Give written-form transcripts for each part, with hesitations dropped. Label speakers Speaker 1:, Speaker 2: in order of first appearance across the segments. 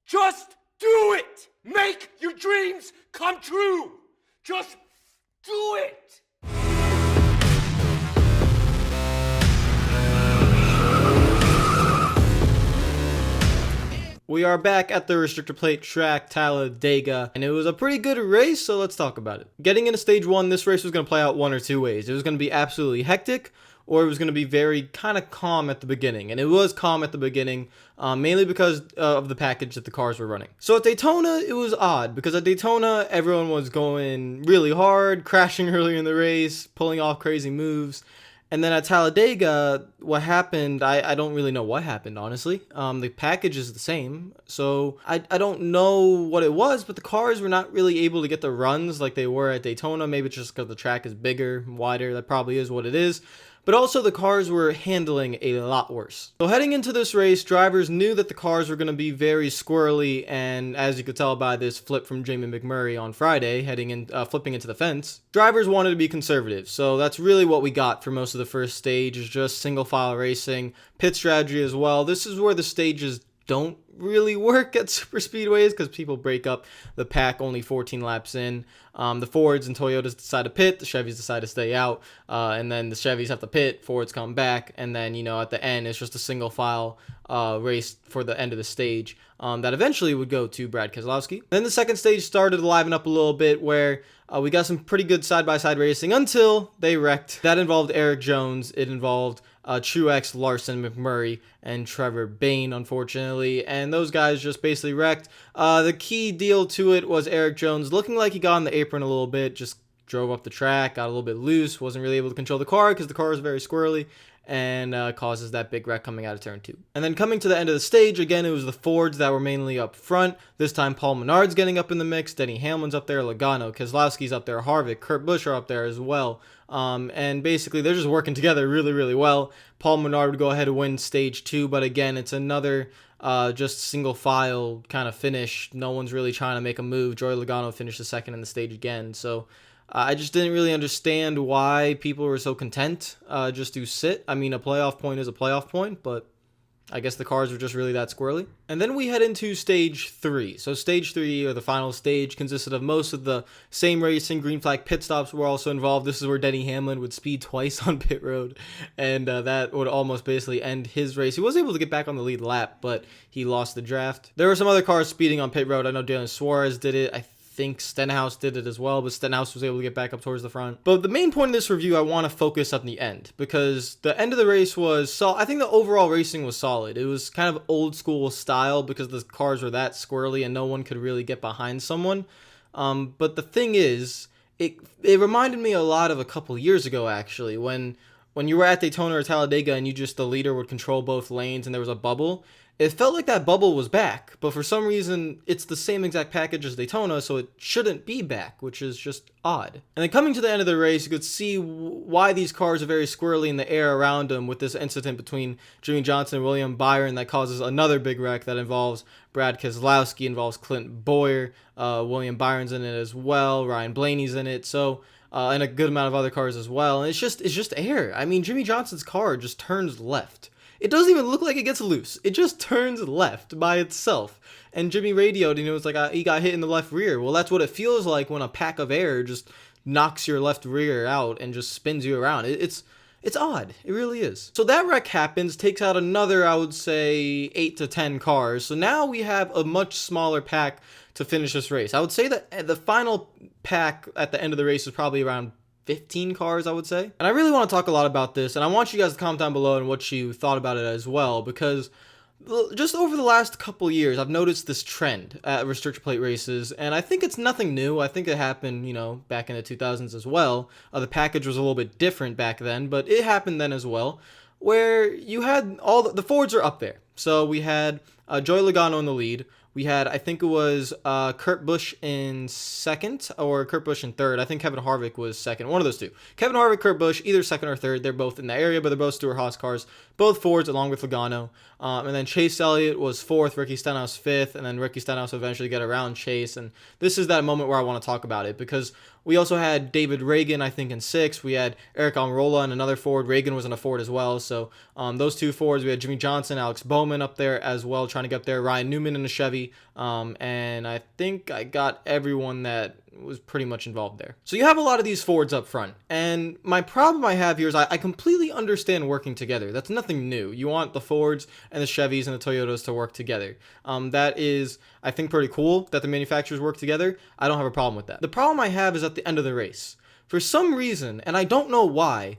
Speaker 1: Just do it! Make your dreams come true! Just do it!
Speaker 2: We are back at the restrictor plate track, Talladega, and it was a pretty good race, so let's talk about it. Getting into stage one, this race was going to play out one or two ways. It was going to be absolutely hectic, or it was going to be very kind of calm at the beginning. And it was calm at the beginning, mainly because of the package that the cars were running. So at Daytona, it was odd, because at Daytona, everyone was going really hard, crashing earlier in the race, pulling off crazy moves. And then at Talladega, what happened, I don't really know what happened, honestly. The package is the same, so I don't know what it was, but the cars were not really able to get the runs like they were at Daytona. Maybe it's just because the track is bigger, wider, that probably is what it is. But also the cars were handling a lot worse. So heading into this race, drivers knew that the cars were going to be very squirrely, and as you could tell by this flip from Jamie McMurray on Friday, flipping into the fence, drivers wanted to be conservative. So that's really what we got for most of the first stage, is just single file racing, pit strategy as well. This is where the stages don't really work at super speedways because people break up the pack only 14 laps in. The Fords and Toyotas decide to pit, the Chevys decide to stay out, and then the Chevys have to pit, Fords come back, and then, at the end, it's just a single file race for the end of the stage that eventually would go to Brad Keselowski. Then the second stage started to liven up a little bit, where we got some pretty good side-by-side racing until they wrecked. That involved Eric Jones. It involved Truex, Larson, McMurray, and Trevor Bayne, unfortunately, and those guys just basically wrecked. The key deal to it was Eric Jones looking like he got on the apron a little bit, just drove up the track, got a little bit loose, wasn't really able to control the car because the car was very squirrely, and causes that big wreck coming out of turn 2. And then coming to the end of the stage, again, it was the Fords that were mainly up front. This time, Paul Menard's getting up in the mix, Denny Hamlin's up there, Logano, Keselowski's up there, Harvick, Kurt Busch are up there as well. And basically, they're just working together really, really well. Paul Menard would go ahead and win stage 2, but again, it's another just single file kind of finish. No one's really trying to make a move. Joey Logano finished the second in the stage again, so I just didn't really understand why people were so content just to sit. I mean, a playoff point is a playoff point, but I guess the cars were just really that squirrely. And then we head into stage 3. So stage 3, or the final stage, consisted of most of the same racing. Green flag pit stops were also involved. This is where Denny Hamlin would speed twice on pit road, and that would almost basically end his race. He was able to get back on the lead lap, but he lost the draft. There were some other cars speeding on pit road. I know Daniel Suarez did it. I think Stenhouse did it as well, but Stenhouse was able to get back up towards the front. But the main point of this review, I want to focus on the end, because the end of the race was I think the overall racing was solid. It was kind of old school style because the cars were that squirrely and no one could really get behind someone. But the thing is, it reminded me a lot of a couple years ago, actually, when you were at Daytona or Talladega and the leader would control both lanes and there was a bubble. It felt like that bubble was back, but for some reason, it's the same exact package as Daytona, so it shouldn't be back, which is just odd. And then coming to the end of the race, you could see why these cars are very squirrely in the air around them, with this incident between Jimmie Johnson and William Byron that causes another big wreck that involves Brad Keselowski, involves Clint Bowyer, William Byron's in it as well, Ryan Blaney's in it, so and a good amount of other cars as well. And it's just air. I mean, Jimmie Johnson's car just turns left. It doesn't even look like it gets loose. It just turns left by itself. And Jimmy radioed, it's like he got hit in the left rear. Well, that's what it feels like when a pack of air just knocks your left rear out and just spins you around. It's odd. It really is. So that wreck happens, takes out another, I would say, 8 to 10 cars. So now we have a much smaller pack to finish this race. I would say that the final pack at the end of the race is probably around 15 cars, I would say. And I really want to talk a lot about this, and I want you guys to comment down below and what you thought about it as well, because just over the last couple years, I've noticed this trend at restrictor plate races, and I think it's nothing new. I think it happened, back in the 2000s as well. The package was a little bit different back then, but it happened then as well, where you had all the Fords are up there. So we had Joey Logano in the lead. We had, I think it was Kurt Busch in second, or Kurt Busch in third. I think Kevin Harvick was second. One of those two. Kevin Harvick, Kurt Busch, either second or third. They're both in the area, but they're both Stewart-Haas cars. Both Fords along with Logano. And then Chase Elliott was fourth, Ricky Stenhouse fifth, and then Ricky Stenhouse will eventually get around Chase. And this is that moment where I want to talk about it, because we also had David Reagan, I think, in sixth. We had Eric Almirola in another Ford. Reagan was in a Ford as well. So those two Fords, we had Jimmie Johnson, Alex Bowman up there as well, trying to get up there, Ryan Newman in a Chevy, and I think I got everyone that was pretty much involved there. So you have a lot of these Fords up front, and my problem I have here is I completely understand working together. That's nothing new. You want the Fords and the Chevys and the Toyotas to work together. That is, I think, pretty cool that the manufacturers work together. I don't have a problem with that. The problem I have is at the end of the race. For some reason, and I don't know why,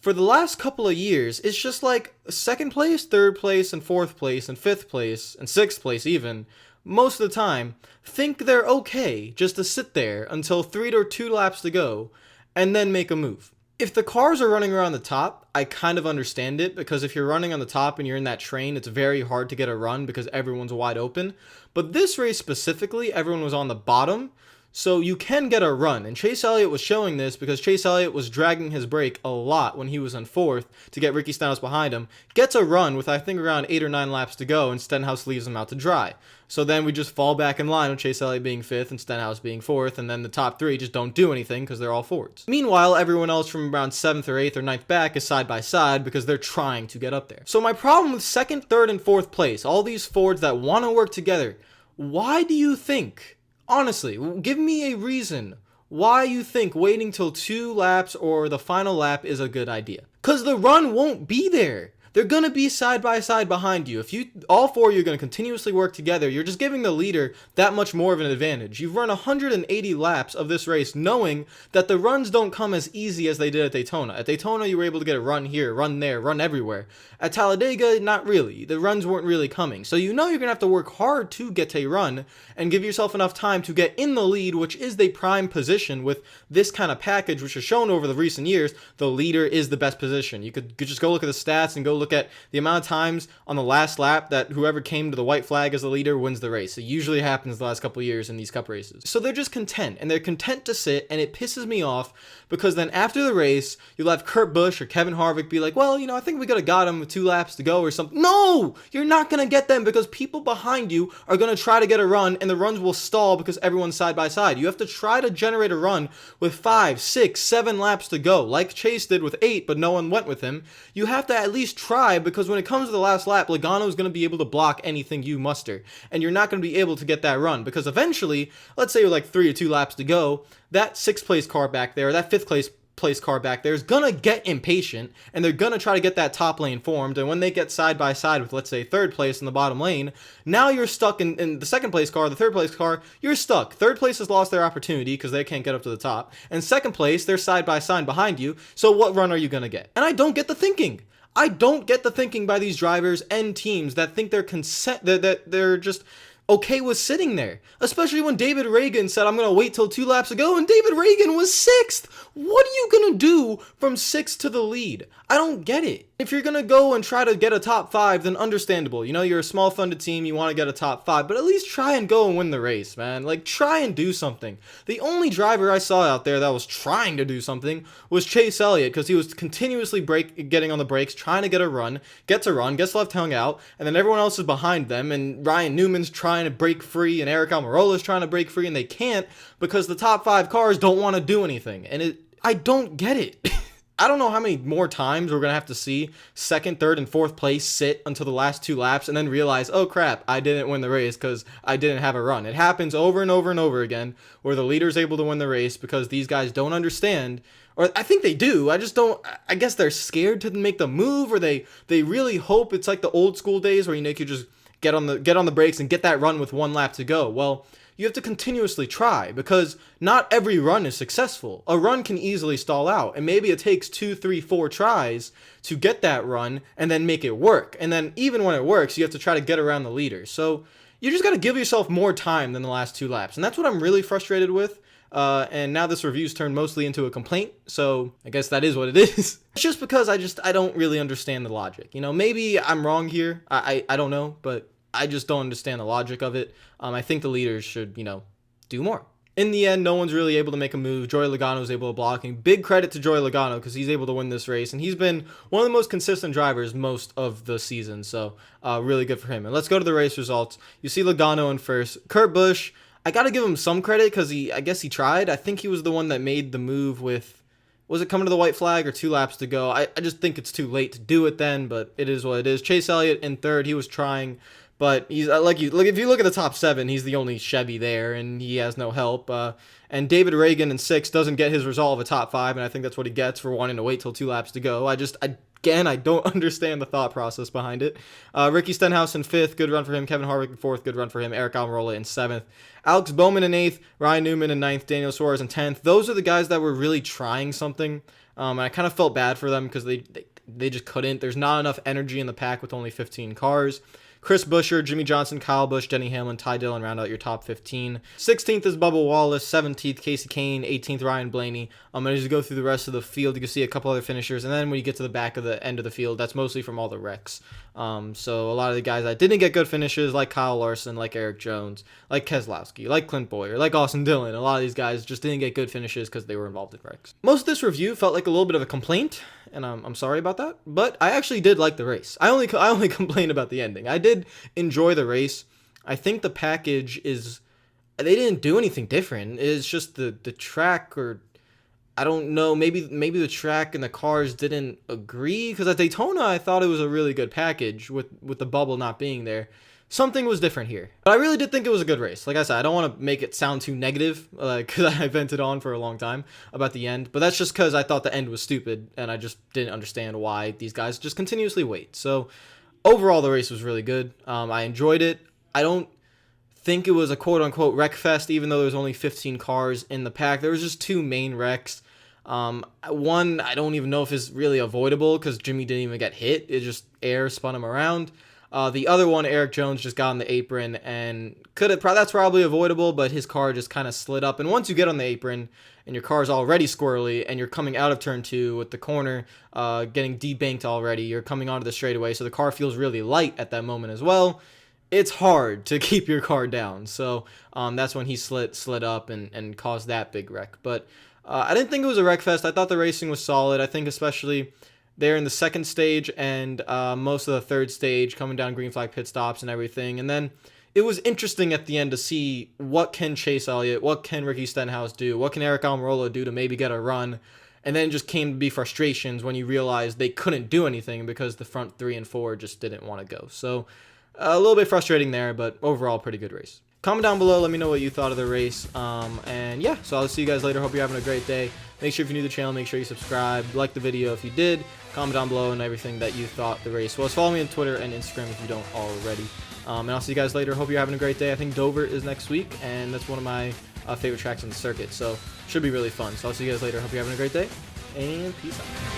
Speaker 2: for the last couple of years, it's just like second place, third place, and fourth place, and fifth place, and sixth place even, most of the time, think they're okay just to sit there until 3 or 2 laps to go, and then make a move. If the cars are running around the top, I kind of understand it, because if you're running on the top and you're in that train, it's very hard to get a run because everyone's wide open. But this race specifically, everyone was on the bottom, so you can get a run, and Chase Elliott was showing this because Chase Elliott was dragging his brake a lot when he was in fourth to get Ricky Stenhouse behind him. Gets a run with I think around 8 or 9 laps to go, and Stenhouse leaves him out to dry. So then we just fall back in line with Chase Elliott being fifth and Stenhouse being fourth, and then the top 3 just don't do anything because they're all Fords. Meanwhile, everyone else from around 7th or 8th or 9th back is side by side because they're trying to get up there. So my problem with 2nd, 3rd, and 4th place, all these Fords that want to work together, why do you think? Honestly, give me a reason why you think waiting till 2 laps or the final lap is a good idea. Because the run won't be there. They're going to be side by side behind you. If all 4 of you are going to continuously work together, you're just giving the leader that much more of an advantage. You've run 180 laps of this race knowing that the runs don't come as easy as they did at Daytona. At Daytona, you were able to get a run here, run there, run everywhere. At Talladega, not really. The runs weren't really coming. So you know you're going to have to work hard to get a run and give yourself enough time to get in the lead, which is the prime position with this kind of package, which has shown over the recent years, the leader is the best position. You could just go look at the stats and go look at the amount of times on the last lap that whoever came to the white flag as the leader wins the race. It usually happens the last couple of years in these cup races. So they're just content, and they're content to sit, and it pisses me off because then after the race, you'll have Kurt Busch or Kevin Harvick be like, well, I think we could have got him with 2 laps to go or something. No! You're not going to get them because people behind you are going to try to get a run, and the runs will stall because everyone's side by side. You have to try to generate a run with 5, 6, 7 laps to go, like Chase did with 8, but no one went with him. You have to at least try, because when it comes to the last lap, Logano is going to be able to block anything you muster, and you're not going to be able to get that run, because eventually, let's say you're like 3 or 2 laps to go, that 6th place car back there, that 5th place car back there is gonna get impatient, and they're gonna try to get that top lane formed, and when they get side by side with, let's say, 3rd place in the bottom lane, now you're stuck in the 2nd place car, the 3rd place car, you're stuck. 3rd place has lost their opportunity because they can't get up to the top, and 2nd place, they're side by side behind you, so what run are you gonna get? And I don't get the thinking. I don't get the thinking by these drivers and teams that think that they're just okay with sitting there, especially when David Reagan said, I'm going to wait till 2 laps ago, and David Reagan was 6th. What are you going to do from 6th to the lead? I don't get it. If you're going to go and try to get a top 5, then understandable. You're a small funded team, you want to get a top 5, but at least try and go and win the race, man. Like, try and do something. The only driver I saw out there that was trying to do something was Chase Elliott, because he was continuously getting on the brakes, trying to get a run, gets left hung out, and then everyone else is behind them, and Ryan Newman's trying to break free, and Eric Almirola's trying to break free, and they can't because the top 5 cars don't want to do anything, and I don't get it. I don't know how many more times we're going to have to see 2nd, 3rd, and 4th place sit until the last 2 laps and then realize, oh crap, I didn't win the race because I didn't have a run. It happens over and over and over again where the leader's able to win the race because these guys don't understand, or I think they do, I guess they're scared to make the move, or they really hope it's like the old school days where you could just get on the brakes and get that run with 1 lap to go. Well, you have to continuously try, because not every run is successful. A run can easily stall out, and maybe it takes 2, 3, 4 tries to get that run and then make it work. And then even when it works, you have to try to get around the leader. So you just got to give yourself more time than the last 2 laps. And that's what I'm really frustrated with. And now this review's turned mostly into a complaint, so I guess that is what it is. It's just because I don't really understand the logic. Maybe I'm wrong here. I don't know, but I just don't understand the logic of it. I think the leaders should, do more. In the end, no one's really able to make a move. Joey Logano was able to block. And big credit to Joey Logano because he's able to win this race. And he's been one of the most consistent drivers most of the season. So really good for him. And let's go to the race results. You see Logano in first. Kurt Busch, I got to give him some credit because I guess he tried. I think he was the one that made the move with, was it coming to the white flag or 2 laps to go? I just think it's too late to do it then, but it is what it is. Chase Elliott in third. He was trying. But he's like if you look at the top 7, he's the only Chevy there, and he has no help. And David Reagan in 6 doesn't get his resolve a top 5, and I think that's what he gets for wanting to wait till 2 laps to go. Again, I don't understand the thought process behind it. Ricky Stenhouse in 5th, good run for him. Kevin Harvick in 4th, good run for him. Eric Almirola in 7th. Alex Bowman in 8th. Ryan Newman in 9th. Daniel Suarez in 10th. Those are the guys that were really trying something. And I kind of felt bad for them because they just couldn't. There's not enough energy in the pack with only 15 cars. Chris Buescher, Jimmy Johnson, Kyle Busch, Denny Hamlin, Ty Dillon round out your top 15. 16th is Bubba Wallace, 17th Casey Kane, 18th Ryan Blaney. As you go through the rest of the field, you can see a couple other finishers, and then when you get to the back of the end of the field, that's mostly from all the wrecks. So a lot of the guys that didn't get good finishes, like Kyle Larson, like Eric Jones, like Keselowski, like Clint Boyer, like Austin Dillon, a lot of these guys just didn't get good finishes because they were involved in wrecks. Most of this review felt like a little bit of a complaint, and I'm sorry about that, but I actually did like the race. I only complained about the ending. I did enjoy the race. I think the package is, they didn't do anything different. It's just the track, or I don't know, maybe the track and the cars didn't agree, because at Daytona I thought it was a really good package with the bubble not being there. Something was different here. But I really did think it was a good race. Like I said, I don't want to make it sound too negative, because I vented on for a long time about the end. But that's just because I thought the end was stupid, and I just didn't understand why these guys just continuously wait. So overall, the race was really good. I enjoyed it. I don't think it was a quote-unquote wreck fest, even though there's only 15 cars in the pack. There was just 2 main wrecks. One, I don't even know if it's really avoidable, because Jimmy didn't even get hit. It just air spun him around. The other one, Eric Jones just got on the apron, and that's probably avoidable, but his car just kind of slid up. And once you get on the apron and your car's already squirrely and you're coming out of turn 2 with the corner getting debanked already, you're coming onto the straightaway, so the car feels really light at that moment as well. It's hard to keep your car down. So that's when he slid up and caused that big wreck. But I didn't think it was a wreck fest. I thought the racing was solid. I think especially there in the second stage and most of the third stage, coming down green flag pit stops and everything. And then it was interesting at the end to see what can Chase Elliott, what can Ricky Stenhouse do, what can Eric Almirola do to maybe get a run. And then it just came to be frustrations when you realized they couldn't do anything because the front 3 and 4 just didn't want to go. So a little bit frustrating there, but overall pretty good race. Comment down below, let me know what you thought of the race. And yeah, so I'll see you guys later. Hope you're having a great day. Make sure if you're new to the channel, make sure you subscribe, like the video if you did, comment down below and everything that you thought the race was. Follow me on Twitter and Instagram if you don't already. And I'll see you guys later. Hope you're having a great day. I think Dover is next week, and that's one of my favorite tracks on the circuit, so should be really fun. So I'll see you guys later. Hope you're having a great day, and peace out.